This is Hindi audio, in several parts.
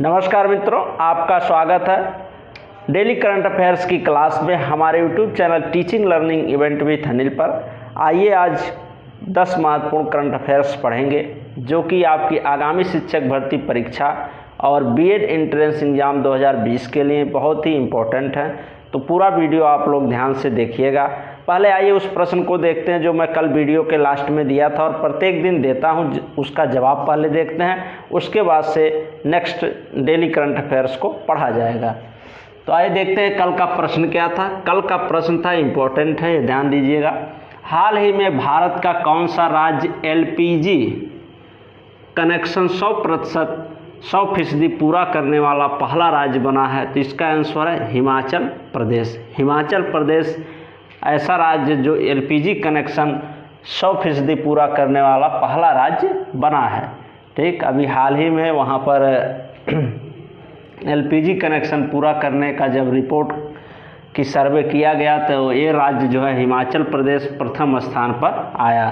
नमस्कार मित्रों, आपका स्वागत है डेली करंट अफेयर्स की क्लास में हमारे YouTube channel teaching learning event with Anil पर। आइए आज 10 महत्वपूर्ण करंट अफेयर्स पढ़ेंगे जो कि आपकी आगामी शिक्षक भर्ती परीक्षा और बीएड एंट्रेंस एग्जाम 2020 के लिए बहुत ही इम्पोर्टेंट है। तो पूरा वीडियो आप लोग ध्यान से देखिएगा। पहले आइए उस प्रश्न को देखते हैं जो मैं कल वीडियो के लास्ट में दिया था और प्रत्येक दिन देता हूं, उसका जवाब पहले देखते हैं, उसके बाद से नेक्स्ट डेली करंट अफेयर्स को पढ़ा जाएगा। तो आइए देखते हैं कल का प्रश्न क्या था। कल का प्रश्न था, इम्पोर्टेंट है, ध्यान दीजिएगा। हाल ही में भारत का कौन सा राज्य एलपीजी कनेक्शन 100% पूरा करने वाला पहला राज्य बना है? तो इसका आंसर है हिमाचल प्रदेश। हिमाचल प्रदेश ऐसा राज्य जो एलपीजी कनेक्शन 100% पूरा करने वाला पहला राज्य बना है। ठीक, अभी हाल ही में वहाँ पर एलपीजी कनेक्शन पूरा करने का जब रिपोर्ट की सर्वे किया गया तो ये राज्य जो है हिमाचल प्रदेश प्रथम स्थान पर आया।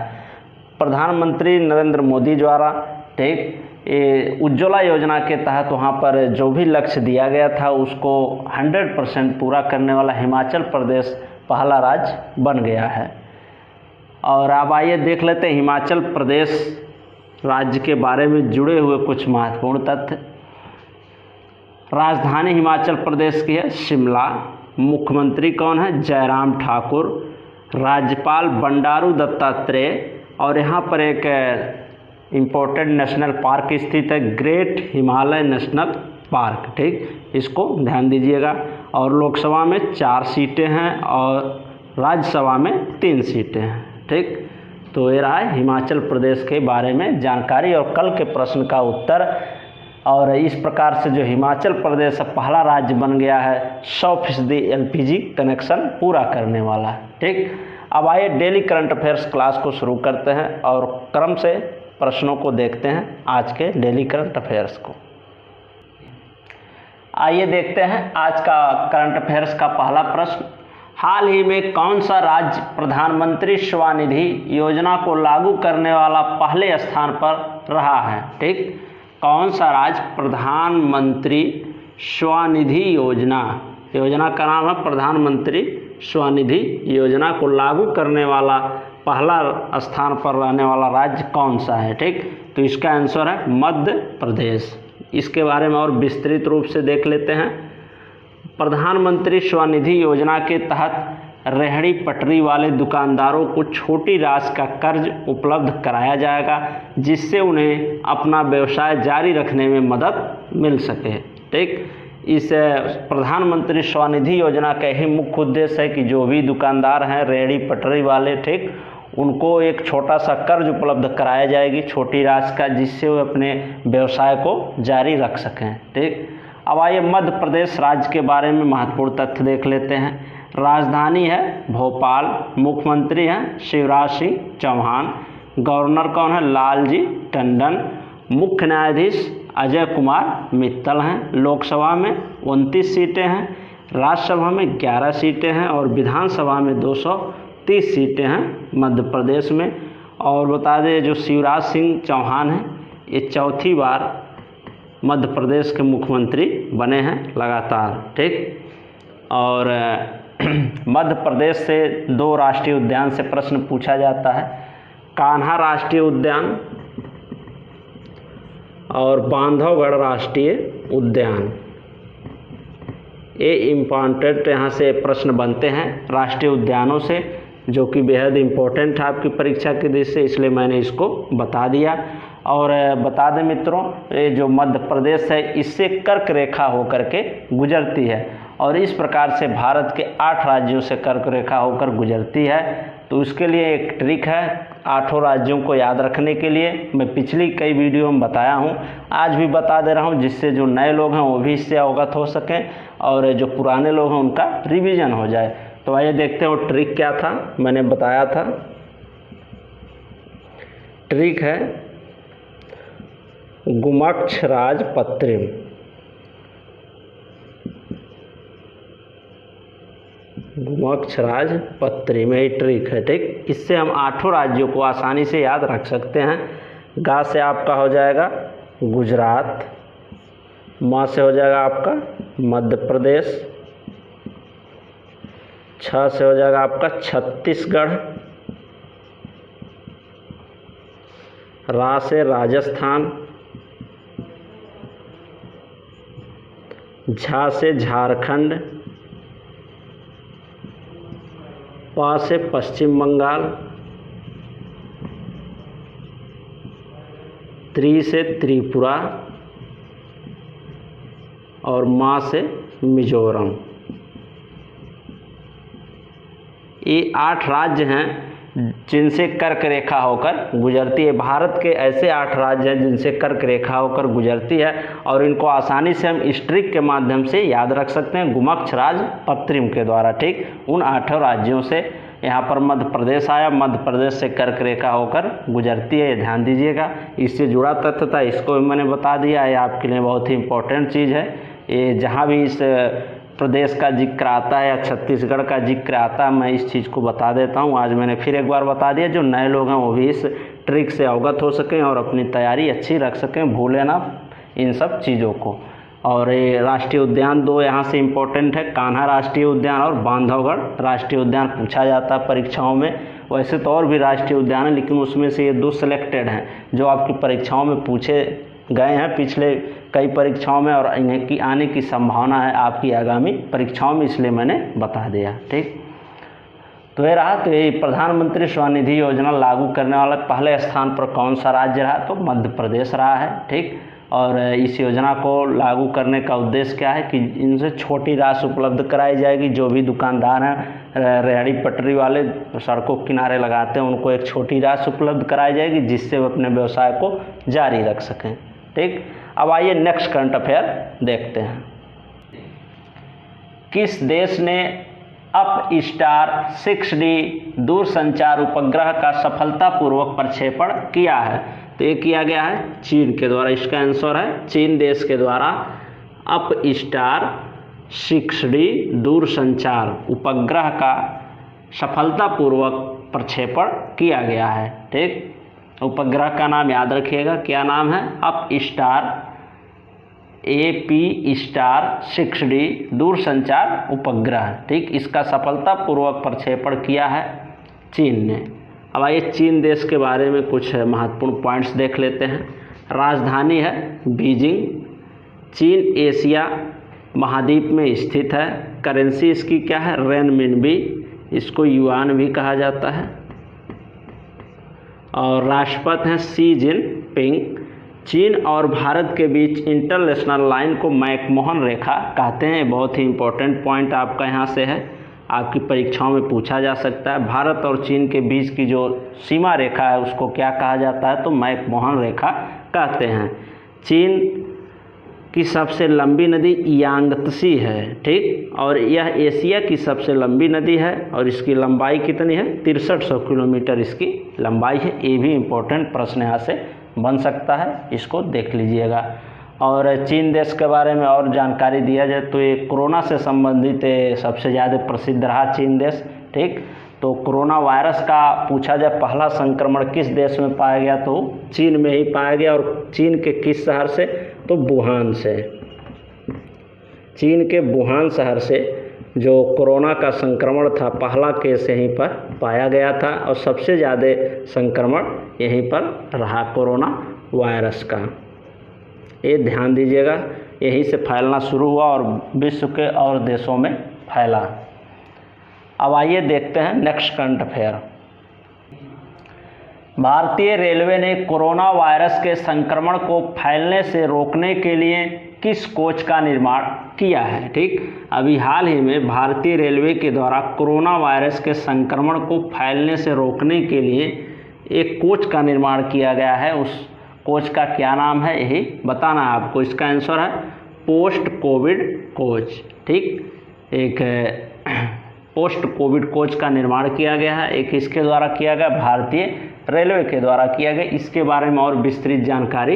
प्रधानमंत्री नरेंद्र मोदी द्वारा ठीक ये उज्ज्वला योजना के तहत वहाँ पर जो भी लक्ष्य दिया गया था उसको 100% पूरा करने वाला हिमाचल प्रदेश पहला राज्य बन गया है। और अब आइए देख लेते हैं हिमाचल प्रदेश राज्य के बारे में जुड़े हुए कुछ महत्वपूर्ण तथ्य। राजधानी हिमाचल प्रदेश की है शिमला। मुख्यमंत्री कौन है? जयराम ठाकुर। राज्यपाल बंडारू दत्तात्रेय। और यहाँ पर एक इम्पोर्टेंट नेशनल पार्क स्थित है, ग्रेट हिमालय नेशनल पार्क। ठीक, इसको ध्यान दीजिएगा। और लोकसभा में 4 सीटें हैं और राज्यसभा में 3 सीटें हैं। ठीक, तो ये रहा है हिमाचल प्रदेश के बारे में जानकारी और कल के प्रश्न का उत्तर। और इस प्रकार से जो हिमाचल प्रदेश पहला राज्य बन गया है 100% एलपीजी कनेक्शन पूरा करने वाला। ठीक, अब आइए डेली करंट अफेयर्स क्लास को शुरू करते हैं और क्रम से प्रश्नों को देखते हैं आज के डेली करंट अफेयर्स को। आइए देखते हैं आज का करंट अफेयर्स का पहला प्रश्न। हाल ही में कौन सा राज्य प्रधानमंत्री स्वनिधि योजना को लागू करने वाला पहले स्थान पर रहा है? ठीक, कौन सा राज्य प्रधानमंत्री स्वनिधि योजना का नाम है प्रधानमंत्री स्वनिधि योजना को लागू करने वाला पहला स्थान पर रहने वाला राज्य कौन सा है? ठीक, तो इसका आंसर है मध्य प्रदेश। इसके बारे में और विस्तृत रूप से देख लेते हैं। प्रधानमंत्री स्वनिधि योजना के तहत रेहड़ी पटरी वाले दुकानदारों को छोटी राशि का कर्ज उपलब्ध कराया जाएगा जिससे उन्हें अपना व्यवसाय जारी रखने में मदद मिल सके। ठीक, इस प्रधानमंत्री स्वनिधि योजना का ही मुख्य उद्देश्य है कि जो भी दुकानदार हैं रेहड़ी पटरी वाले, ठीक, उनको एक छोटा सा कर्ज उपलब्ध कराया जाएगी छोटी राशि का जिससे वो अपने व्यवसाय को जारी रख सकें। ठीक, अब आइए मध्य प्रदेश राज्य के बारे में महत्वपूर्ण तथ्य देख लेते हैं। राजधानी है भोपाल। मुख्यमंत्री हैं शिवराज सिंह चौहान। गवर्नर कौन है? लालजी टंडन। मुख्य न्यायाधीश अजय कुमार मित्तल हैं। लोकसभा में 29 सीटें हैं, राज्यसभा में 11 सीटें हैं और विधानसभा में 230 सीटें हैं मध्य प्रदेश में। और बता दें जो शिवराज सिंह चौहान हैं ये 4थी बार मध्य प्रदेश के मुख्यमंत्री बने हैं लगातार। ठीक, और मध्य प्रदेश से 2 राष्ट्रीय उद्यान से प्रश्न पूछा जाता है, कान्हा राष्ट्रीय उद्यान और बांधवगढ़ राष्ट्रीय उद्यान। ये इम्पॉर्टेंट यहाँ से प्रश्न बनते हैं राष्ट्रीय उद्यानों से जो कि बेहद इम्पोर्टेंट है आपकी परीक्षा की दृष्टि से, इसलिए मैंने इसको बता दिया। और बता दें मित्रों, ये जो मध्य प्रदेश है इससे कर्क रेखा होकर के गुजरती है और इस प्रकार से भारत के 8 राज्यों से कर्क रेखा होकर गुजरती है। तो उसके लिए एक ट्रिक है 8 राज्यों को याद रखने के लिए। मैं पिछली कई वीडियो में बताया हूँ, आज भी बता दे रहा हूँ जिससे जो नए लोग हैं वो भी इससे अवगत हो सकें और जो पुराने लोग हैं उनका रिवीजन हो जाए। तो आइए देखते हैं वो ट्रिक क्या था। मैंने बताया था ट्रिक है गुमक्षराज पत्रिम। गुमक्षराज पत्रिम में ट्रिक है। ठीक, इससे हम 8 राज्यों को आसानी से याद रख सकते हैं। गा से आपका हो जाएगा गुजरात, म से हो जाएगा आपका मध्य प्रदेश, छ से हो जाएगा आपका छत्तीसगढ़, रा से राजस्थान, झा से झारखंड, पा से पश्चिम बंगाल, त्रि से त्रिपुरा और मा से मिजोरम। ये 8 राज्य हैं जिनसे कर्क रेखा होकर गुजरती है। भारत के ऐसे 8 राज्य हैं जिनसे कर्क रेखा होकर गुजरती है और इनको आसानी से हम स्ट्रिक के माध्यम से याद रख सकते हैं, गुमक्ष राज पत्रिम के द्वारा। ठीक, उन 8 राज्यों से यहाँ पर मध्य प्रदेश आया, मध्य प्रदेश से कर्क रेखा होकर गुजरती है, ये ध्यान दीजिएगा। इससे जुड़ा तथ्य था, इसको भी मैंने बता दिया, ये आपके लिए बहुत ही इंपॉर्टेंट चीज़ है। ये जहाँ भी इस प्रदेश का जिक्र आता है या छत्तीसगढ़ का जिक्र आता है, मैं इस चीज़ को बता देता हूँ। आज मैंने फिर एक बार बता दिया, जो नए लोग हैं वो भी इस ट्रिक से अवगत हो सकें और अपनी तैयारी अच्छी रख सकें, भूलें ना इन सब चीज़ों को। और ये राष्ट्रीय उद्यान 2 यहाँ से इम्पोर्टेंट है, कान्हा राष्ट्रीय उद्यान और बांधवगढ़ राष्ट्रीय उद्यान पूछा जाता है परीक्षाओं में। वैसे तो और भी राष्ट्रीय उद्यान है, लेकिन उसमें से ये 2 सिलेक्टेड हैं जो आपकी परीक्षाओं में पूछे गए हैं पिछले कई परीक्षाओं में, और इन्हें की आने की संभावना है आपकी आगामी परीक्षाओं में, इसलिए मैंने बता दिया। ठीक, तो ये रहा। तो ये प्रधानमंत्री स्वनिधि योजना लागू करने वाला पहले स्थान पर कौन सा राज्य रहा, तो मध्य प्रदेश रहा है। ठीक, और इस योजना को लागू करने का उद्देश्य क्या है कि इनसे छोटी राशि उपलब्ध कराई जाएगी। जो भी दुकानदार हैं, रेहड़ी पटरी वाले सड़कों के किनारे लगाते हैं, उनको एक छोटी राशि उपलब्ध कराई जाएगी जिससे वो अपने व्यवसाय को जारी रख सकें। ठीक, अब आइए नेक्स्ट करंट अफेयर देखते हैं। किस देश ने अप स्टार 6D दूरसंचार उपग्रह का सफलतापूर्वक प्रक्षेपण किया है, तो ये किया गया है चीन के द्वारा। इसका आंसर है चीन देश के द्वारा अप स्टार 6D दूरसंचार उपग्रह का सफलतापूर्वक प्रक्षेपण किया गया है। ठीक, उपग्रह का नाम याद रखिएगा, क्या नाम है, up star AP star 6D दूरसंचार उपग्रह। ठीक, इसका सफलतापूर्वक प्रक्षेपण किया है चीन ने। अब आइए चीन देश के बारे में कुछ महत्वपूर्ण पॉइंट्स देख लेते हैं। राजधानी है बीजिंग। चीन एशिया महाद्वीप में स्थित है। करेंसी इसकी क्या है, रेनमिनबी, इसको युआन भी कहा जाता है। और राष्ट्रपति हैं शी जिनपिंग। चीन और भारत के बीच इंटरनेशनल लाइन को मैकमोहन रेखा कहते हैं। बहुत ही इंपॉर्टेंट पॉइंट आपका यहाँ से है, आपकी परीक्षाओं में पूछा जा सकता है। भारत और चीन के बीच की जो सीमा रेखा है उसको क्या कहा जाता है, तो मैकमोहन रेखा कहते हैं। चीन की सबसे लंबी नदी यांगत्सी है। ठीक, और यह एशिया की सबसे लंबी नदी है और इसकी लंबाई कितनी है, 6300 किलोमीटर इसकी लंबाई है। ये भी इम्पोर्टेंट प्रश्न यहाँ से बन सकता है, इसको देख लीजिएगा। और चीन देश के बारे में और जानकारी दिया जाए तो ये कोरोना से संबंधित सबसे ज़्यादा प्रसिद्ध रहा चीन देश। ठीक, तो कोरोना वायरस का पूछा जाए पहला संक्रमण किस देश में पाया गया, तो चीन में ही पाया गया। और चीन के किस शहर से, तो वुहान से। चीन के वुहान शहर से जो कोरोना का संक्रमण था पहला केस यहीं पर पाया गया था और सबसे ज़्यादा संक्रमण यहीं पर रहा कोरोना वायरस का। ये ध्यान दीजिएगा, यहीं से फैलना शुरू हुआ और विश्व के और देशों में फैला। अब आइए देखते हैं नेक्स्ट करंट अफेयर। भारतीय रेलवे ने कोरोना वायरस के संक्रमण को फैलने से रोकने के लिए किस कोच का निर्माण किया है। ठीक, अभी हाल ही में भारतीय रेलवे के द्वारा कोरोना वायरस के संक्रमण को फैलने से रोकने के लिए एक कोच का निर्माण किया गया है। उस कोच का क्या नाम है, यही बताना है आपको। इसका आंसर है पोस्ट कोविड कोच। ठीक, एक पोस्ट कोविड कोच का निर्माण किया गया है, एक इसके द्वारा किया गया, भारतीय रेलवे के द्वारा किया गया। इसके बारे में और विस्तृत जानकारी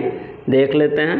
देख लेते हैं।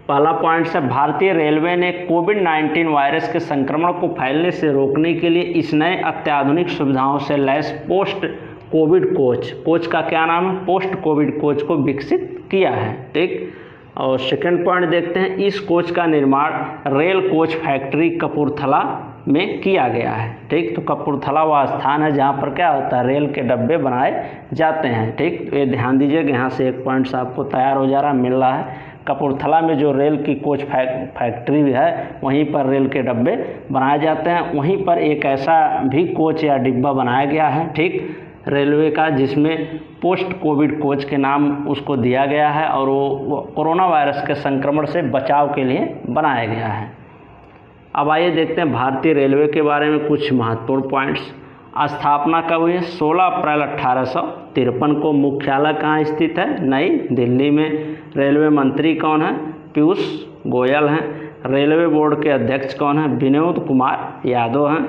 पहला पॉइंट है, भारतीय रेलवे ने कोविड-19 वायरस के संक्रमण को फैलने से रोकने के लिए इस नए अत्याधुनिक सुविधाओं से लैस पोस्ट कोविड कोच का क्या नाम है, पोस्ट कोविड कोच को विकसित किया है। ठीक, और सेकंड पॉइंट देखते हैं, इस कोच का निर्माण रेल कोच फैक्ट्री कपूरथला में किया गया है। ठीक, तो कपूरथला वह स्थान है जहाँ पर क्या होता है, रेल के डब्बे बनाए जाते हैं। ठीक, ये ध्यान दीजिएगा, यहाँ से एक पॉइंट्स आपको तैयार हो जा रहा मिल रहा है। कपूरथला में जो रेल की कोच फैक्ट्री है, वहीं पर रेल के डब्बे बनाए जाते हैं। वहीं पर एक ऐसा भी कोच या डिब्बा बनाया गया है, ठीक, रेलवे का, जिसमें पोस्ट कोविड कोच के नाम उसको दिया गया है और वो कोरोना वायरस के संक्रमण से बचाव के लिए बनाया गया है। अब आइए देखते हैं भारतीय रेलवे के बारे में कुछ महत्वपूर्ण पॉइंट्स। स्थापना कब हुई है? 16 अप्रैल 1853 को। मुख्यालय कहाँ स्थित है? नई दिल्ली में। रेलवे मंत्री कौन है? पीयूष गोयल हैं। रेलवे बोर्ड के अध्यक्ष कौन है? विनोद कुमार यादव हैं।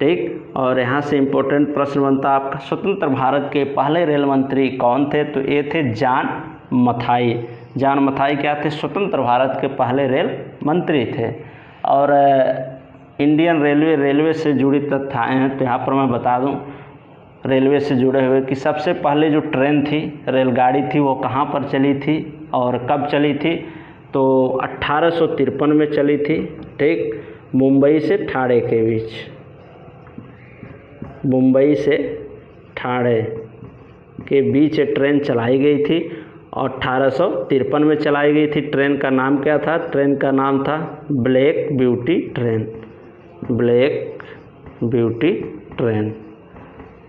ठीक, और यहाँ से इम्पोर्टेंट प्रश्न बनता है आपका, स्वतंत्र भारत के पहले रेल मंत्री कौन थे? तो ये थे जॉन मथाई। जॉन मथाई क्या थे? स्वतंत्र भारत के पहले रेल मंत्री थे। और इंडियन रेलवे से जुड़ी तथ्य आए हैं, तो यहाँ पर मैं बता दूँ रेलवे से जुड़े हुए कि सबसे पहले जो ट्रेन थी, रेलगाड़ी थी, वो कहाँ पर चली थी और कब चली थी? तो 1853 में चली थी। ठीक, मुंबई से ठाणे के बीच, मुंबई से ठाणे के बीच ट्रेन चलाई गई थी और 1853 में चलाई गई थी। ट्रेन का नाम क्या था? ट्रेन का नाम था black beauty train. Black beauty train,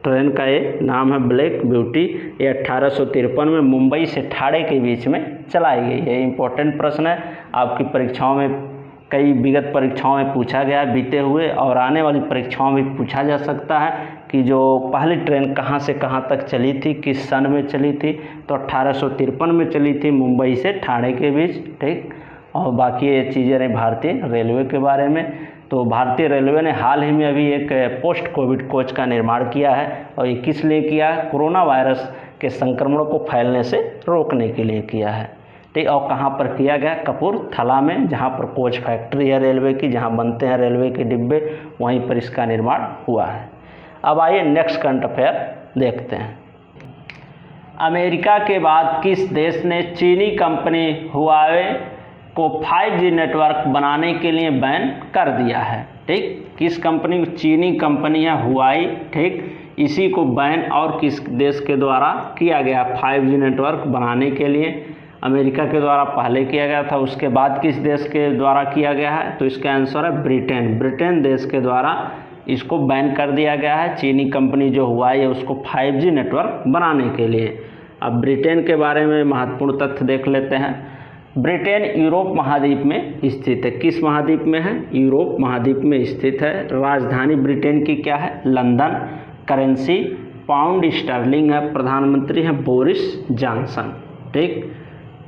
train का ये नाम है ब्लैक ब्यूटी। ये 1853 में मुंबई से ठाणे के बीच में चलाई गई है। इम्पोर्टेंट प्रश्न है, आपकी परीक्षाओं में, कई विगत परीक्षाओं में पूछा गया है बीते हुए, और आने वाली परीक्षाओं में पूछा जा सकता है कि जो पहली ट्रेन कहाँ से कहाँ तक चली थी, किस सन में चली थी? तो 1853 में चली थी मुंबई से ठाणे के बीच। ठीक, और बाकी ये चीज़ें रही भारतीय रेलवे के बारे में। तो भारतीय रेलवे ने हाल ही में अभी एक पोस्ट कोविड कोच का निर्माण किया है, और ये किस लिए किया है? कोरोना वायरस के संक्रमण को फैलने से रोकने के लिए किया है। ठीक, और कहाँ पर किया गया? कपूरथला में, जहाँ पर कोच फैक्ट्री है रेलवे की, जहाँ बनते हैं रेलवे के डिब्बे, वहीं पर इसका निर्माण हुआ है। अब आइए नेक्स्ट करंट अफेयर देखते हैं। अमेरिका के बाद किस देश ने चीनी कंपनी हुआवे को 5G नेटवर्क बनाने के लिए बैन कर दिया है? ठीक, किस कंपनी? चीनी कंपनी है हुआई। ठीक, इसी को बैन और किस देश के द्वारा किया गया 5G नेटवर्क बनाने के लिए? अमेरिका के द्वारा पहले किया गया था, उसके बाद किस देश के द्वारा किया गया है? तो इसका आंसर है ब्रिटेन। ब्रिटेन देश के द्वारा इसको बैन कर दिया गया है। चीनी कंपनी जो हुआई है उसको 5G नेटवर्क बनाने के लिए। अब ब्रिटेन के बारे में महत्वपूर्ण तथ्य देख लेते हैं। ब्रिटेन यूरोप महाद्वीप में स्थित है। किस महाद्वीप में है? यूरोप महाद्वीप में स्थित है। राजधानी ब्रिटेन की क्या है? लंदन। करेंसी पाउंड स्टर्लिंग है। प्रधानमंत्री हैं बोरिस जॉनसन। ठीक,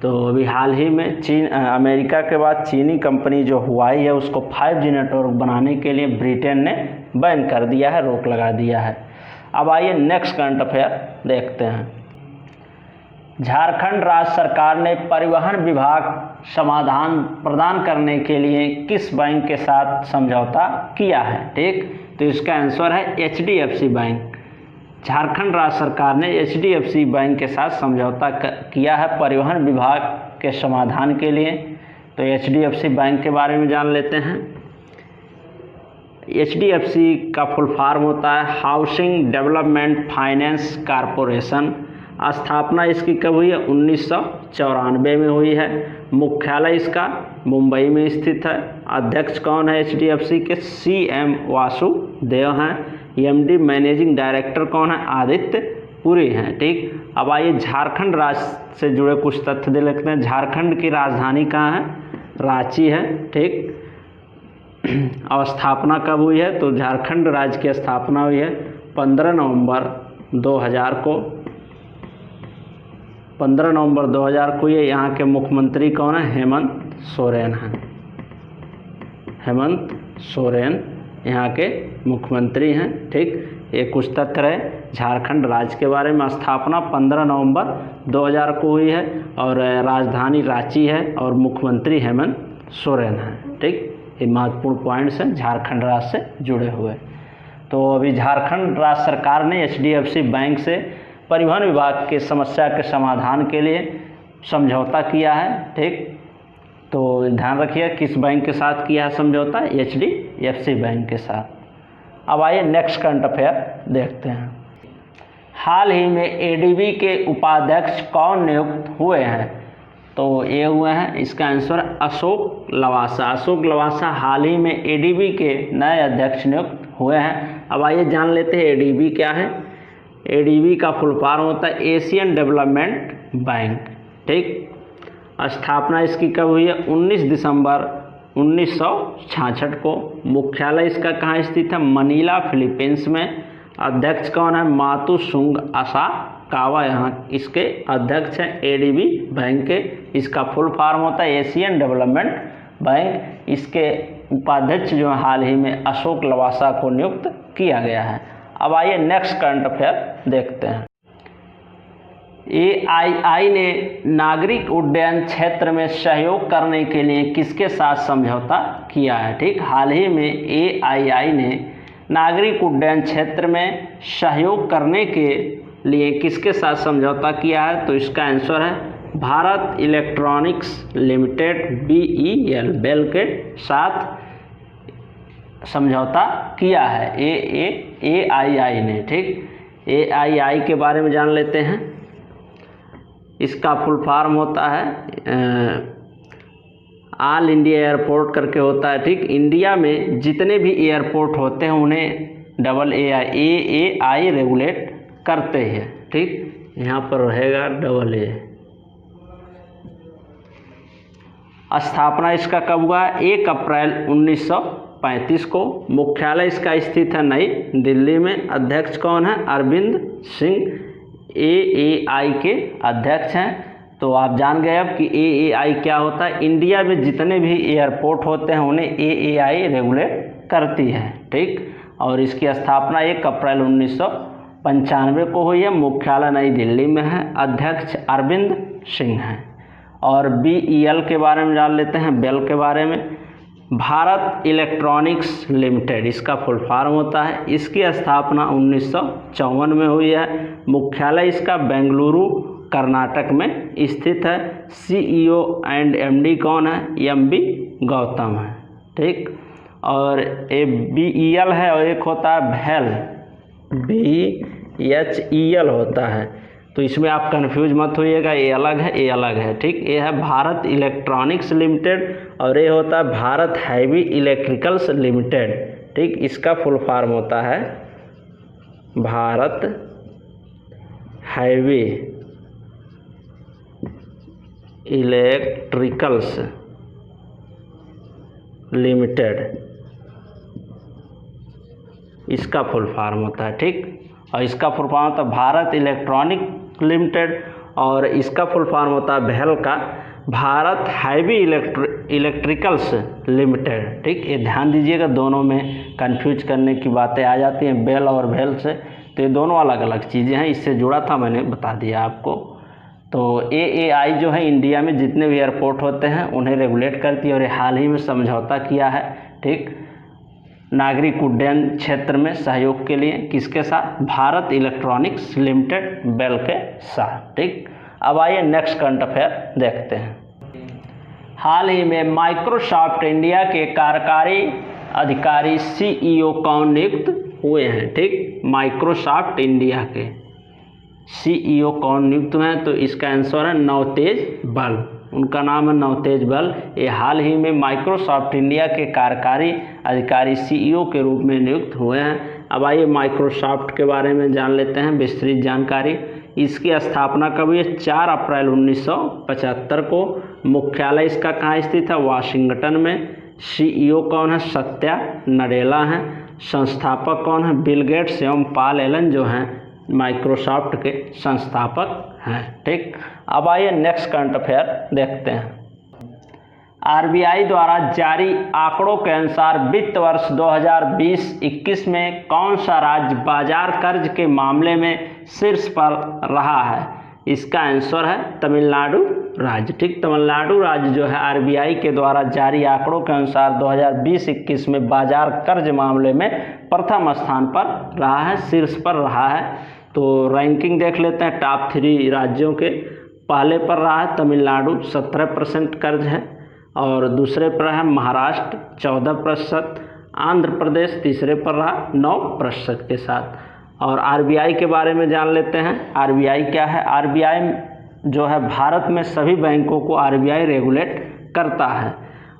तो अभी हाल ही में अमेरिका के बाद चीनी कंपनी जो हुआई है उसको 5G नेटवर्क बनाने के लिए ब्रिटेन ने बैन कर दिया है, रोक लगा दिया है। अब आइए नेक्स्ट करंट अफेयर देखते हैं। झारखंड राज्य सरकार ने परिवहन विभाग समाधान प्रदान करने के लिए किस बैंक के साथ समझौता किया है? ठीक, तो इसका आंसर है HDFC बैंक। झारखंड राज्य सरकार ने HDFC बैंक के साथ समझौता किया है परिवहन विभाग के समाधान के लिए। तो HDFC बैंक के बारे में जान लेते हैं। HDFC का फुल फॉर्म होता है हाउसिंग डेवलपमेंट फाइनेंस कॉरपोरेशन। स्थापना इसकी कब हुई है? 1994 में हुई है। मुख्यालय इसका मुंबई में स्थित है। अध्यक्ष कौन है HDFC के? CM वासुदेव हैं। MD मैनेजिंग डायरेक्टर कौन है? आदित्य पुरी हैं। ठीक, अब आइए झारखंड राज्य से जुड़े कुछ तथ्य दे लेते हैं। झारखंड की राजधानी कहाँ है? रांची है। ठीक, और स्थापना कब हुई है? तो झारखंड राज्य की स्थापना हुई है 15 नवंबर 2000 को। 15 नवंबर 2000 को। ये यहाँ के मुख्यमंत्री कौन है? हेमंत सोरेन हैं। हेमंत सोरेन यहाँ के मुख्यमंत्री हैं। ठीक, ये कुछ तथ्य रहे झारखंड राज्य के बारे में। स्थापना 15 नवंबर 2000 को हुई है और राजधानी रांची है और मुख्यमंत्री हेमंत सोरेन हैं। ठीक, ये महत्वपूर्ण पॉइंट्स हैं झारखंड राज्य से जुड़े हुए। तो अभी झारखंड राज्य सरकार ने HDFC बैंक से परिवहन विभाग के समस्या के समाधान के लिए समझौता किया है। ठीक, तो ध्यान रखिए किस बैंक के साथ किया है समझौता, HDFC बैंक के साथ। अब आइए नेक्स्ट करंट अफेयर देखते हैं। हाल ही में ADB के उपाध्यक्ष कौन नियुक्त हुए हैं? तो ये हुए हैं, इसका आंसर अशोक लवासा। अशोक लवासा हाल ही में ADB के नए अध्यक्ष नियुक्त हुए हैं। अब आइए जान लेते हैं ADB क्या है। ADB का फुल फॉर्म होता है एशियन डेवलपमेंट बैंक। ठीक, स्थापना इसकी कब हुई है? 19 दिसंबर 1966 को। मुख्यालय इसका कहाँ स्थित है? मनीला, फिलीपींस में। अध्यक्ष कौन है? मातुसुंग असाकावा यहाँ इसके अध्यक्ष हैं ADB बैंक के। इसका फुल फॉर्म होता है एशियन डेवलपमेंट बैंक। इसके उपाध्यक्ष जो हाल ही में अशोक लवासा को नियुक्त किया गया है। अब आइए नेक्स्ट करंट अफेयर देखते हैं। AII ने नागरिक उड्डयन क्षेत्र में सहयोग करने के लिए किसके साथ समझौता किया है? ठीक, हाल ही में AII ने नागरिक उड्डयन क्षेत्र में सहयोग करने के लिए किसके साथ समझौता किया है? तो इसका आंसर है भारत इलेक्ट्रॉनिक्स लिमिटेड BEL के साथ समझौता किया है AII ने। ठीक, AII के बारे में जान लेते हैं। इसका फुल फॉर्म होता है ऑल इंडिया एयरपोर्ट करके होता है। ठीक, इंडिया में जितने भी एयरपोर्ट होते हैं उन्हें AAI रेगुलेट करते हैं। ठीक, यहाँ पर रहेगा AA। स्थापना इसका कब हुआ? 1 अप्रैल 1935 को। मुख्यालय इसका स्थित है नई दिल्ली में। अध्यक्ष कौन है? अरविंद सिंह AAI के अध्यक्ष हैं। तो आप जान गए अब कि AAI क्या होता है। इंडिया में जितने भी एयरपोर्ट होते हैं उन्हें AAI रेगुलेट करती है। ठीक, और इसकी स्थापना 1 अप्रैल 1995 को हुई है। मुख्यालय नई दिल्ली में है। अध्यक्ष अरविंद सिंह हैं। और BEL के बारे में जान लेते हैं। बेल के बारे में भारत इलेक्ट्रॉनिक्स लिमिटेड इसका फुल फॉर्म होता है। इसकी स्थापना 1954 में हुई है। मुख्यालय इसका बेंगलुरु कर्नाटक में स्थित है। CEO एंड MD कौन है? MB गौतम है। ठीक, और एक BEL है और एक होता है भेल BHEL होता है। तो इसमें आप कंफ्यूज मत होइएगा, ये अलग है, ये अलग है। ठीक, ये है भारत इलेक्ट्रॉनिक्स लिमिटेड और ये होता है भारत हैवी इलेक्ट्रिकल्स लिमिटेड। ठीक, इसका फुल फॉर्म होता है भारत हैवी इलेक्ट्रिकल्स लिमिटेड, इसका फुल फॉर्म होता है। ठीक, और इसका फुल फॉर्म होता है भारत इलेक्ट्रॉनिक लिमिटेड और इसका फुल फॉर्म होता है भेल का भारत हैवी इलेक्ट्रिकल्स लिमिटेड। ठीक, ये ध्यान दीजिएगा, दोनों में कंफ्यूज करने की बातें आ जाती हैं बेल और भेल से। तो ये दोनों अलग अलग चीज़ें हैं, इससे जुड़ा था मैंने बता दिया आपको। तो AAI जो है इंडिया में जितने भी एयरपोर्ट होते हैं उन्हें रेगुलेट करती है और ये हाल ही में समझौता किया है। ठीक, नागरिक उड्डयन क्षेत्र में सहयोग के लिए किसके साथ? भारत इलेक्ट्रॉनिक्स लिमिटेड बेल के साथ। ठीक, अब आइए नेक्स्ट करंट अफेयर देखते हैं। हाल ही में माइक्रोसॉफ्ट इंडिया के कार्यकारी अधिकारी CEO कौन नियुक्त हुए हैं? ठीक, माइक्रोसॉफ्ट इंडिया के CEO कौन नियुक्त हुए हैं? तो इसका आंसर है नवतेज बल। उनका नाम है नवतेज बल। ये हाल ही में माइक्रोसॉफ्ट इंडिया के कार्यकारी अधिकारी CEO के रूप में नियुक्त हुए हैं। अब आइए माइक्रोसॉफ्ट के बारे में जान लेते हैं विस्तृत जानकारी। इसकी स्थापना कब हुई? 4 अप्रैल 1975 को। मुख्यालय इसका कहाँ स्थित है? वाशिंगटन में। CEO कौन है? सत्या नडेला हैं। संस्थापक कौन है? बिल गेट्स एवं पॉल एलन जो हैं माइक्रोसॉफ्ट के संस्थापक हैं। ठीक, अब आइए नेक्स्ट करंट अफेयर देखते हैं। RBI द्वारा जारी आंकड़ों के अनुसार वित्त वर्ष 2020-21 में कौन सा राज्य बाजार कर्ज के मामले में शीर्ष पर रहा है? इसका आंसर है तमिलनाडु राज्य। ठीक, तमिलनाडु राज्य जो है RBI के द्वारा जारी आंकड़ों के अनुसार 2020-21 में बाजार कर्ज मामले में प्रथम स्थान पर रहा है, शीर्ष पर रहा है। तो रैंकिंग देख लेते हैं टॉप 3 राज्यों के। पहले पर रहा है तमिलनाडु, 17% कर्ज है। और दूसरे पर है महाराष्ट्र 14%, आंध्र प्रदेश तीसरे पर रहा 9% के साथ। और आरबीआई के बारे में जान लेते हैं। आरबीआई क्या है? आरबीआई जो है भारत में सभी बैंकों को आरबीआई रेगुलेट करता है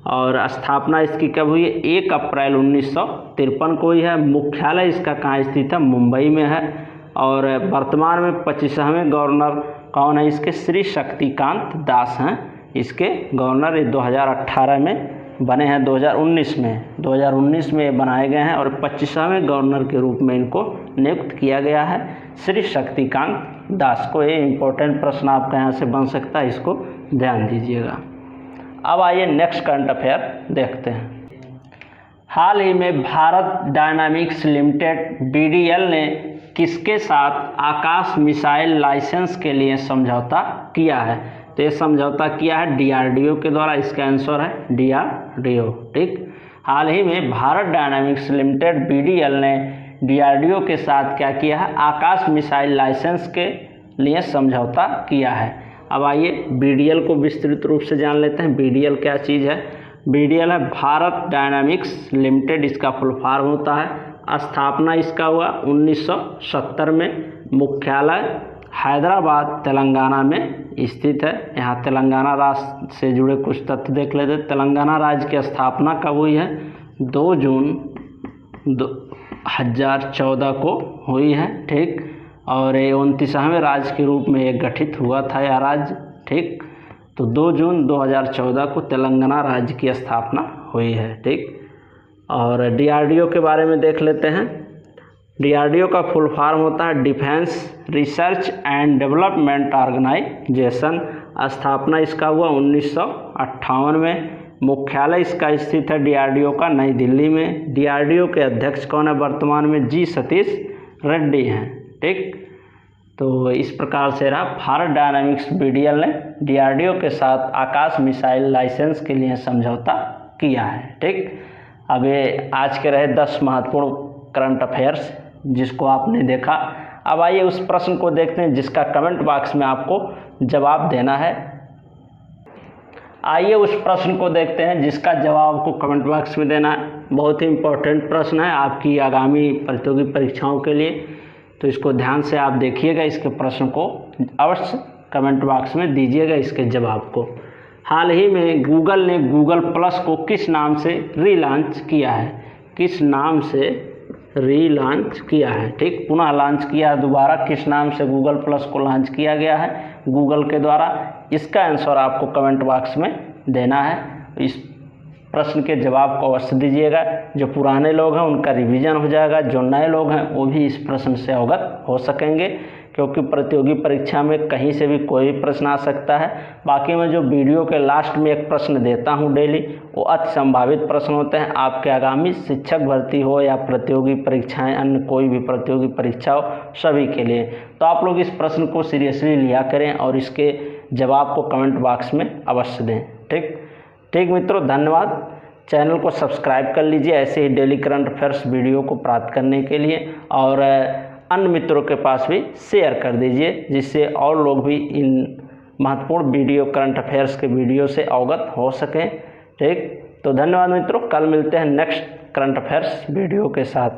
और स्थापना इसकी कब हुई है? 1 अप्रैल 1953 को हुई है। मुख्यालय इसका कहाँ स्थित है? मुंबई में है। और वर्तमान में 25वें गवर्नर कौन है इसके? श्री शक्तिकांत दास हैं इसके गवर्नर। ये 2018 में बने हैं, 2019 में ये बनाए गए हैं और 25वें गवर्नर के रूप में इनको नियुक्त किया गया है, श्री शक्तिकांत दास को। ये इम्पोर्टेंट प्रश्न आपका यहाँ से बन सकता है, इसको ध्यान दीजिएगा। अब आइए नेक्स्ट करंट अफेयर देखते हैं। हाल ही में भारत डायनामिक्स लिमिटेड BDL ने किसके साथ आकाश मिसाइल लाइसेंस के लिए समझौता किया है? तो ये समझौता किया है DRDO के द्वारा। इसका आंसर है DRDO। ठीक, हाल ही में भारत डायनामिक्स लिमिटेड BDL ने DRDO के साथ क्या किया है? आकाश मिसाइल लाइसेंस के लिए समझौता किया है। अब आइए BDL को विस्तृत रूप से जान लेते हैं। BDL क्या चीज़ है? BDL है भारत डायनामिक्स लिमिटेड, इसका फुल फॉर्म होता है। स्थापना इसका हुआ 1970 में। मुख्यालय हैदराबाद तेलंगाना में स्थित है। यहाँ तेलंगाना राज्य से जुड़े कुछ तथ्य देख लेते हैं। तेलंगाना राज्य की स्थापना कब हुई है? 2 जून 2014 को हुई है। ठीक, और ये 29वें राज्य के रूप में एक गठित हुआ था यह राज्य। ठीक, तो 2 जून 2014 को तेलंगाना राज्य की स्थापना हुई है। ठीक, और DRDO के बारे में देख लेते हैं। DRDO का फुल फॉर्म होता है defence research and development organisation. स्थापना इसका हुआ 1958 में। मुख्यालय इसका स्थित है DRDO का नई दिल्ली में। DRDO के अध्यक्ष कौन है वर्तमान में? G सतीश रेड्डी हैं। ठीक, तो इस प्रकार से रहा। भारत डायनामिक्स BDL ने DRDO के साथ आकाश मिसाइल लाइसेंस के लिए समझौता किया है। ठीक, अब ये आज के रहे 10 महत्वपूर्ण करंट अफेयर्स जिसको आपने देखा। अब आइए उस प्रश्न को देखते हैं जिसका कमेंट बॉक्स में आपको जवाब देना है। आइए उस प्रश्न को देखते हैं जिसका जवाब आपको कमेंट बॉक्स में देना है। बहुत ही इम्पोर्टेंट प्रश्न है आपकी आगामी प्रतियोगी परीक्षाओं के लिए, तो इसको ध्यान से आप देखिएगा। इसके प्रश्न को अवश्य कमेंट बॉक्स में दीजिएगा इसके जवाब को। हाल ही में गूगल ने गूगल प्लस को किस नाम से रीलॉन्च किया है? किस नाम से रीलॉन्च किया है? ठीक, पुनः लॉन्च किया है दोबारा। किस नाम से गूगल प्लस को लॉन्च किया गया है गूगल के द्वारा? इसका आंसर आपको कमेंट बॉक्स में देना है। इस प्रश्न के जवाब को अवश्य दीजिएगा। जो पुराने लोग हैं उनका रिवीजन हो जाएगा, जो नए लोग हैं वो भी इस प्रश्न से अवगत हो सकेंगे, क्योंकि प्रतियोगी परीक्षा में कहीं से भी कोई भी प्रश्न आ सकता है। बाकी मैं जो वीडियो के लास्ट में एक प्रश्न देता हूं डेली, वो अति संभावित प्रश्न होते हैं आपके आगामी शिक्षक भर्ती हो या प्रतियोगी परीक्षाएं, अन्य कोई भी प्रतियोगी परीक्षा हो, सभी के लिए। तो आप लोग इस प्रश्न को सीरियसली लिया करें और इसके जवाब को कमेंट बॉक्स में अवश्य दें। ठीक मित्रों, धन्यवाद। चैनल को सब्सक्राइब कर लीजिए ऐसे ही डेली करंट अफेयर्स वीडियो को प्राप्त करने के लिए, और अन्य मित्रों के पास भी शेयर कर दीजिए जिससे और लोग भी इन महत्वपूर्ण वीडियो करंट अफेयर्स के वीडियो से अवगत हो सकें। ठीक, तो धन्यवाद मित्रों। कल मिलते हैं नेक्स्ट करंट अफेयर्स वीडियो के साथ।